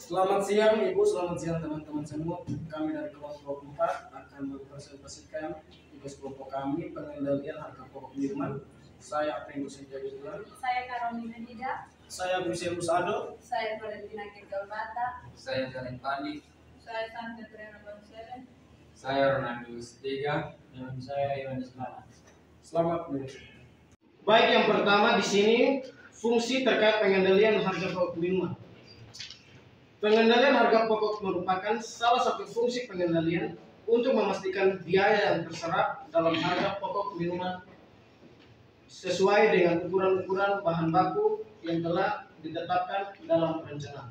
Selamat siang Ibu, selamat siang teman-teman semua. Kami dari kelompok 4 akan mempresentasikan tugas kelompok kami pengendalian harga pokok minuman. Saya Penggu Senjayulan. Saya Karolina Nida. Saya Brusia Musado. Saya Valentina Kirgalbata. Saya Jalan Pandi. Saya Santa Terena Bonseren. Saya Ronaldo Setiga. Dan saya Yohanes Malas. Selamat menonton. Baik, yang pertama di sini fungsi terkait pengendalian harga pokok minuman. Pengendalian harga pokok merupakan salah satu fungsi pengendalian untuk memastikan biaya yang terserap dalam harga pokok minuman sesuai dengan ukuran-ukuran bahan baku yang telah ditetapkan dalam perencanaan.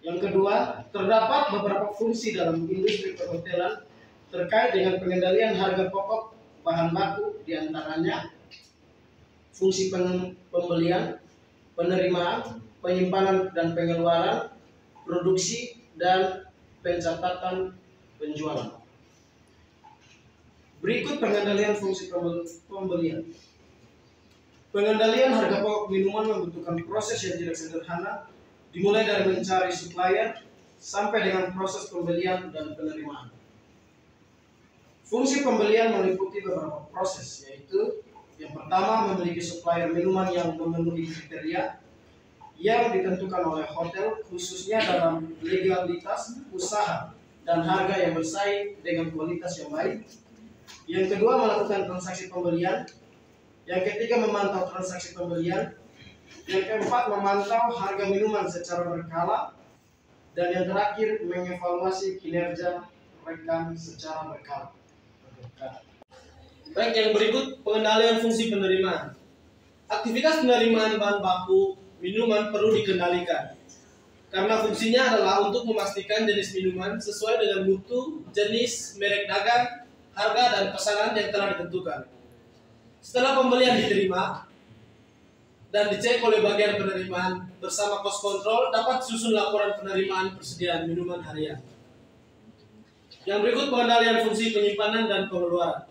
Yang kedua, terdapat beberapa fungsi dalam industri perhotelan terkait dengan pengendalian harga pokok bahan baku, diantaranya fungsi pembelian, penerimaan, penyimpanan dan pengeluaran, produksi, dan pencatatan penjualan. Berikut pengendalian fungsi pembelian. Pengendalian harga pokok minuman membutuhkan proses yang tidak sederhana, dimulai dari mencari supplier sampai dengan proses pembelian dan penerimaan. Fungsi pembelian meliputi beberapa proses, yaitu yang pertama, memiliki supplier minuman yang memenuhi kriteria yang ditentukan oleh hotel, khususnya dalam legalitas usaha dan harga yang bersaing dengan kualitas yang baik. Yang kedua, melakukan transaksi pembelian. Yang ketiga, memantau transaksi pembelian. Yang keempat, memantau harga minuman secara berkala. Dan yang terakhir, mengevaluasi kinerja rekan secara berkala. Baik, yang berikut pengendalian fungsi penerimaan. Aktivitas penerimaan bahan baku minuman perlu dikendalikan karena fungsinya adalah untuk memastikan jenis minuman sesuai dengan mutu, jenis, merek dagang, harga, dan pesanan yang telah ditentukan. Setelah pembelian diterima dan dicek oleh bagian penerimaan bersama cost control, dapat susun laporan penerimaan persediaan minuman harian. Yang berikut pengendalian fungsi penyimpanan dan pengeluaran.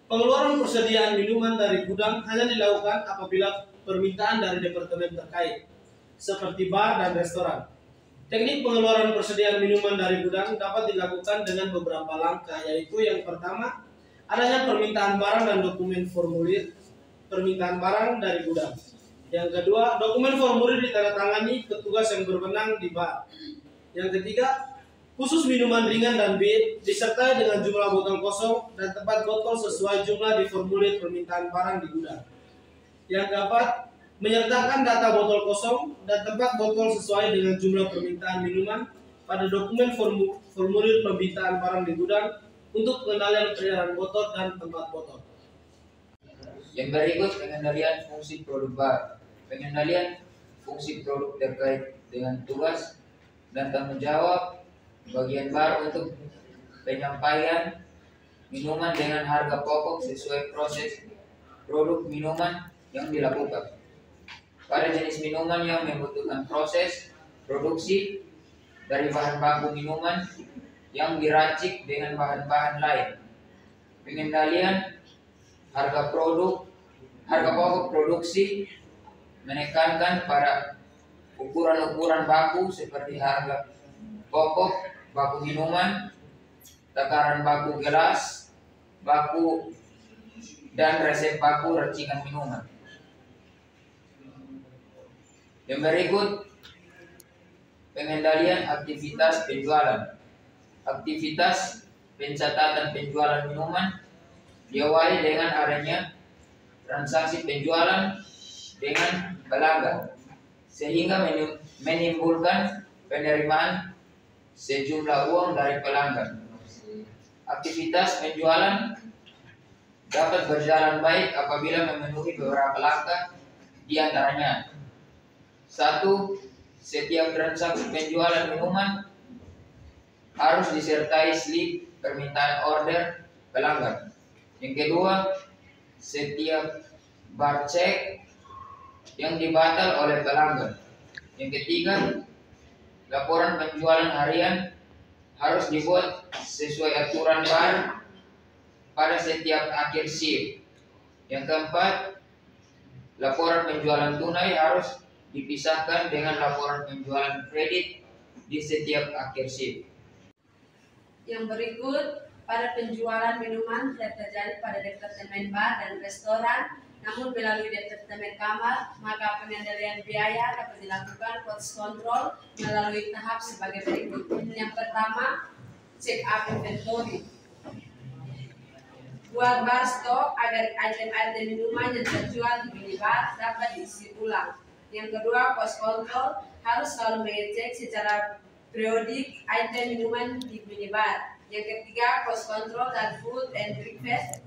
Pengeluaran persediaan minuman dari gudang hanya dilakukan apabila permintaan dari departemen terkait, seperti bar dan restoran. Teknik pengeluaran persediaan minuman dari gudang dapat dilakukan dengan beberapa langkah, yaitu yang pertama, adanya permintaan barang dan dokumen formulir permintaan barang dari gudang. Yang kedua, dokumen formulir ditandatangani petugas yang berwenang di bar. Yang ketiga, khusus minuman ringan dan bir disertai dengan jumlah botol kosong dan tempat botol sesuai jumlah di formulir permintaan barang di gudang. Yang keempat, menyertakan data botol kosong dan tempat botol sesuai dengan jumlah permintaan minuman pada dokumen formulir permintaan barang di gudang untuk pengendalian peredaran botol dan tempat botol. Yang berikut pengendalian fungsi produk bar. Pengendalian fungsi produk terkait dengan tugas dan tanggung jawab bagian bar untuk penyampaian minuman dengan harga pokok sesuai proses produk minuman yang dilakukan. Pada jenis minuman yang membutuhkan proses produksi dari bahan baku minuman yang diracik dengan bahan-bahan lain. Pengendalian harga pokok produksi menekankan pada ukuran-ukuran baku seperti harga pokok baku minuman, takaran baku gelas, baku dan resep baku racikan minuman. Yang berikut pengendalian aktivitas penjualan. Aktivitas pencatatan penjualan minuman diawali dengan adanya transaksi penjualan dengan pelanggan sehingga menimbulkan penerimaan sejumlah uang dari pelanggan. Aktivitas penjualan dapat berjalan baik apabila memenuhi beberapa langkah, di antaranya: 1. Setiap transaksi penjualan minuman harus disertai slip permintaan order pelanggan. Yang kedua, setiap bar cek yang dibatal oleh pelanggan. Yang ketiga, laporan penjualan harian harus dibuat sesuai aturan bar pada setiap akhir shift. Yang keempat, laporan penjualan tunai harus dipisahkan dengan laporan penjualan kredit di setiap akhir shift. Yang berikut, pada penjualan minuman tidak terjadi pada departemen bar dan restoran, namun melalui departemen kamar, maka pengendalian biaya dapat dilakukan cost control melalui tahap sebagai berikut. Yang pertama, check up inventory. Buat bar stok agar item-item minuman yang terjual di minibar dapat diisi ulang. Yang kedua, cost control harus selalu mengecek secara periodik item minuman di minibar. Yang ketiga, cost control dan food and breakfast.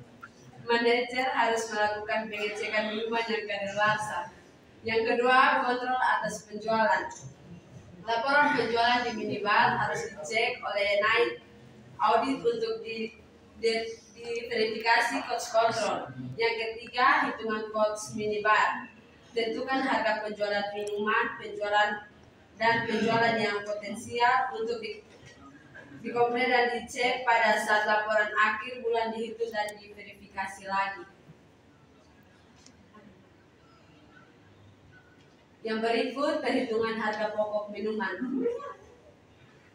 Manajer harus melakukan pengecekan minuman yang kadaluarsa. Yang kedua, kontrol atas penjualan. Laporan penjualan di minibar harus dicek oleh night audit untuk diverifikasi cost control. Yang ketiga, hitungan cost minibar. Tentukan harga penjualan minuman, penjualan yang potensial untuk dikompres dan dicek pada saat laporan akhir bulan dihitung dan diverifikasi lagi. Yang berikut, perhitungan harga pokok minuman.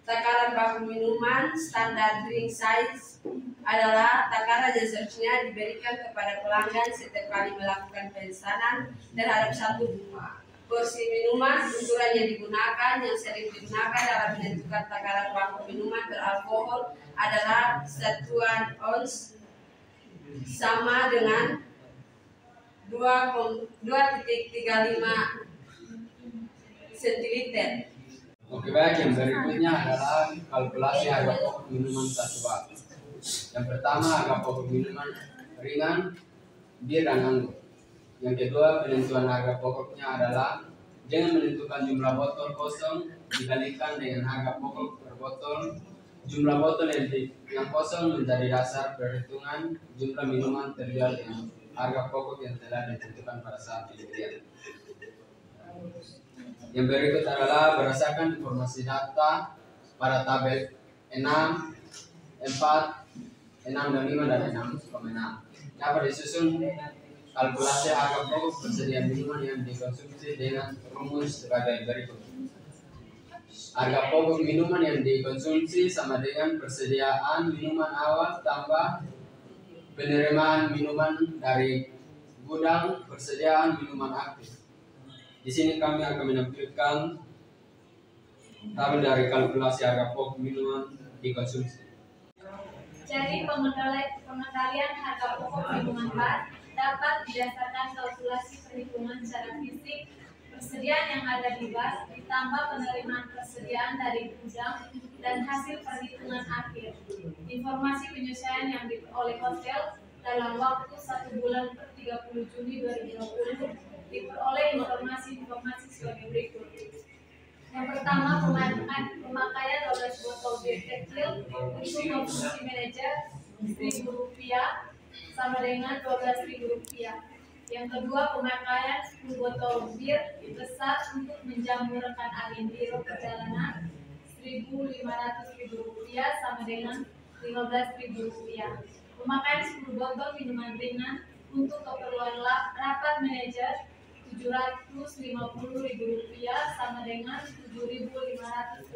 Takaran baku minuman standar drink size adalah takaran yang seharusnya diberikan kepada pelanggan setiap kali melakukan pesanan terhadap satu porsi minuman. Ukuran yang digunakan yang sering digunakan dalam menentukan takaran baku minuman beralkohol adalah satuan ons sama dengan 2,35 centiliter. Oke, baik, yang berikutnya adalah kalkulasi harga pokok minuman satu bak. Yang pertama, harga pokok minuman ringan, bir dan anggur. Yang kedua, penentuan harga pokoknya adalah dengan menentukan jumlah botol kosong dikalikan dengan harga pokok per botol. Jumlah botol yang kosong menjadi dasar perhitungan jumlah minuman terjual dengan harga pokok yang telah ditentukan pada saat pembelian. Yang berikut adalah berdasarkan informasi data pada tabel 6, 4, 6 dan 5 dan 6,6. Dapat disusun kalkulasi harga pokok persediaan minuman yang dikonsumsi dengan rumus sebagai berikut. Harga pokok minuman yang dikonsumsi sama dengan persediaan minuman awal tambah penerimaan minuman dari gudang persediaan minuman aktif. Di sini kami akan menampilkan tabel dari kalkulasi harga pokok minuman dikonsumsi. Jadi pengendalian harga pokok minuman bar dapat didasarkan kalkulasi perhitungan secara fisik persediaan yang ada di bar ditambah penerimaan persediaan dari gudang dan hasil perhitungan akhir. Informasi penyesuaian yang diperoleh hotel dalam waktu 1 bulan per 30 Juni 2020 diperoleh informasi sebagai berikut. Yang pertama, pemakaian 12 botol bir kecil untuk konsumsi manajer Rp1.000 sama dengan Rp12.000. Yang kedua, pemakaian 10 botol bir besar untuk menjamu rekan agen biro perjalanan Rp1.500 sama dengan Rp15.000. Pemakaian 10 botol minuman ringan untuk keperluan rapat manajer Rp750.000 sama dengan Rp7.500.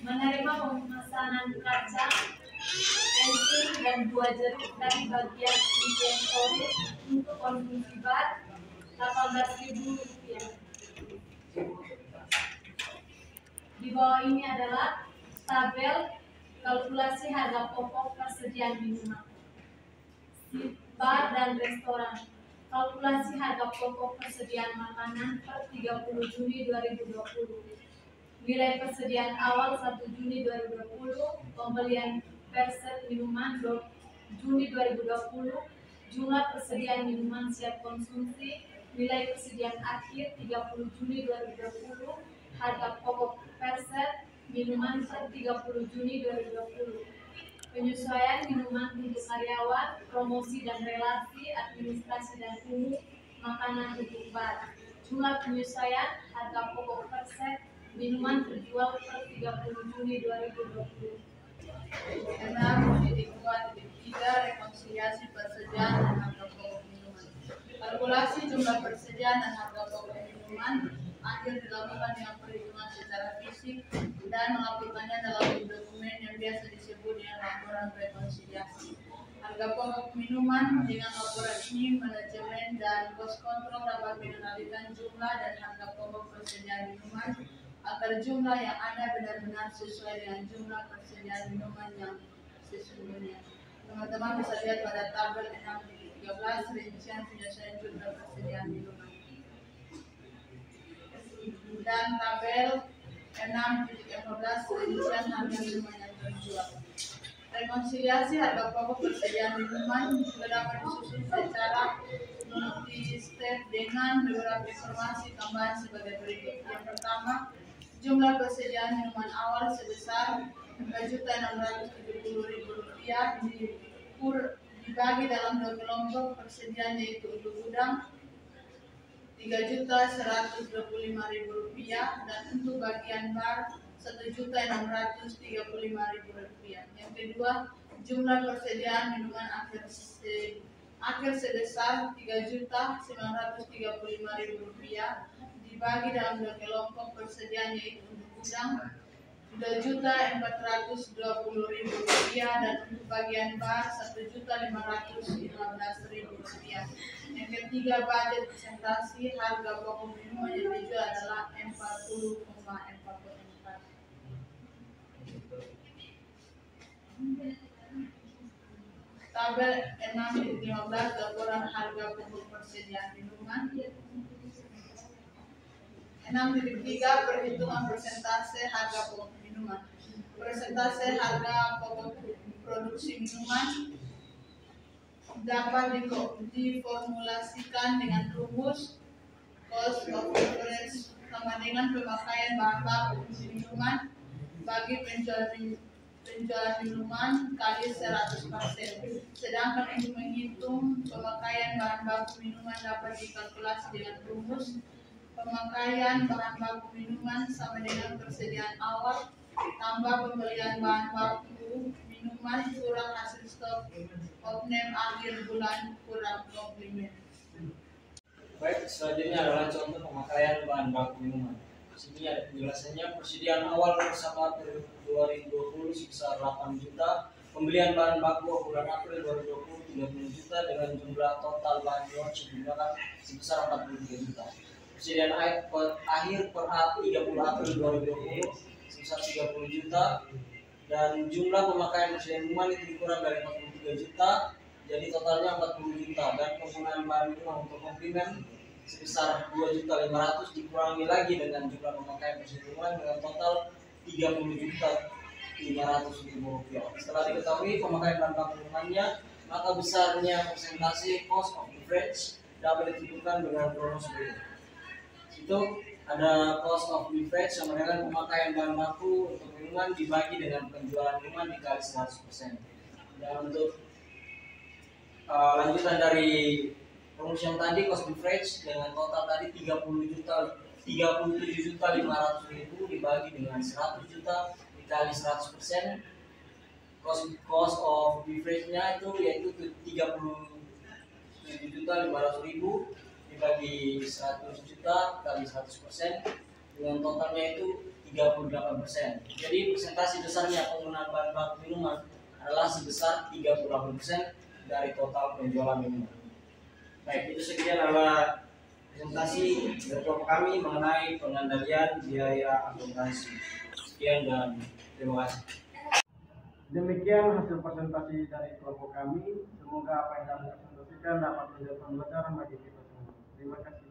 Menerima pemesanan kacang, bensin dan buah jeruk dari bagian inventory untuk konsumsi bar Rp18.000. Di bawah ini adalah tabel kalkulasi harga pokok persediaan minuman bar dan restoran. Kalkulasi harga pokok persediaan makanan per 30 Juni 2020. Nilai persediaan awal 1 Juni 2020, pembelian per set minuman Juni 2020, jumlah persediaan minuman siap konsumsi, nilai persediaan akhir 30 Juni 2020, harga pokok per set minuman per 30 Juni 2020. Penyesuaian minuman untuk karyawan, promosi dan relasi, administrasi dan umum, makanan untuk bar. Jumlah penyesuaian harga pokok per set minuman terjual per 30 Juni 2020. 6.2.3 rekonsiliasi persediaan dan harga pokok minuman. Kalkulasi jumlah persediaan dan harga pokok minuman akhir dilakukan dengan perhitungan secara fisik dan melaporkannya dalam dokumen yang biasa disebut dengan laporan rekonsiliasi. Harga pokok minuman dengan laporan ini manajemen dan cost control dapat mengendalikan jumlah dan harga pokok persediaan minuman agar jumlah yang ada benar-benar sesuai dengan jumlah persediaan minuman yang sesungguhnya. Teman-teman bisa lihat pada tabel 6.13 rincian penyelesaian jumlah persediaan minuman dan tabel 6.15 rincian harga minuman yang terjual. Rekonsiliasi harga pokok persediaan minuman juga dapat disusun secara multi-step dengan beberapa informasi tambahan sebagai berikut. Yang pertama, jumlah persediaan minuman awal sebesar Rp4.670.000 dibagi dalam dua kelompok persediaan, yaitu untuk gudang Rp3.125.000 dan untuk bagian bar Rp1.635.000. Yang kedua, jumlah persediaan minuman akhir sebesar Rp3.935.000 dibagi dalam dua kelompok persediaan, yaitu untuk gudang Rp2.420.000 dan untuk bagian bar Rp1.515.000. Yang ketiga, budget presentasi harga pokok minuman yang dijual adalah Rp40,44. Tabel 6.15 laporan harga pokok persediaan minuman. 6.3 perhitungan persentase harga pokok minuman. Persentase harga pokok produksi minuman dapat diformulasikan dengan rumus cost of average sama dengan pemakaian bahan baku minuman bagi penjualan minuman kali 100%. Sedangkan untuk menghitung pemakaian bahan baku minuman dapat dikalkulasi dengan rumus pemakaian bahan baku minuman sama dengan persediaan awal tambah pembelian bahan baku minuman kurang hasil stok opname akhir bulan kurang komplimen. Baik, selanjutnya adalah contoh pemakaian bahan baku minuman. Di sini ada penjelasannya. Persediaan awal bersama 2020 sebesar 8 juta. Pembelian bahan baku bulan April 2020 30 juta dengan jumlah total bahan yang digunakan sebesar 43 juta. Persediaan akhir per 30 April 2020 sebesar 30 juta dan jumlah pemakaian persediaan minuman itu dikurang dari 43 juta jadi totalnya 40 juta dan penggunaan bahan minuman untuk komplimen sebesar 2.500.000 dikurangi lagi dengan jumlah pemakaian persediaan minuman dengan total 30.500.000 rupiah. Setelah diketahui pemakaian bahan baku minumannya, maka besarnya persentase cost of beverage dapat ditentukan dengan rumus berikut. Itu ada cost of beverage sama dengan pemakaian bahan baku untuk minuman dibagi dengan penjualan minuman dikali 100%. Dan untuk lanjutan dari rumus yang tadi, cost beverage dengan total tadi 37.500.000 dibagi dengan 100 juta dikali 100%. Cost of beverage-nya itu yaitu 37.500.000 dibagi 100 juta kali 100% dengan totalnya itu 38%. Jadi presentasi besarnya penggunaan bahan baku minuman adalah sebesar 38% dari total penjualan minuman. Baik, itu sekian adalah presentasi dari kelompok kami mengenai pengendalian biaya akuntansi. Sekian dan terima kasih. Demikian hasil presentasi dari kelompok kami. Semoga apa yang kami presentasikan dapat menjadi pembelajaran bagi kita semua. Terima kasih.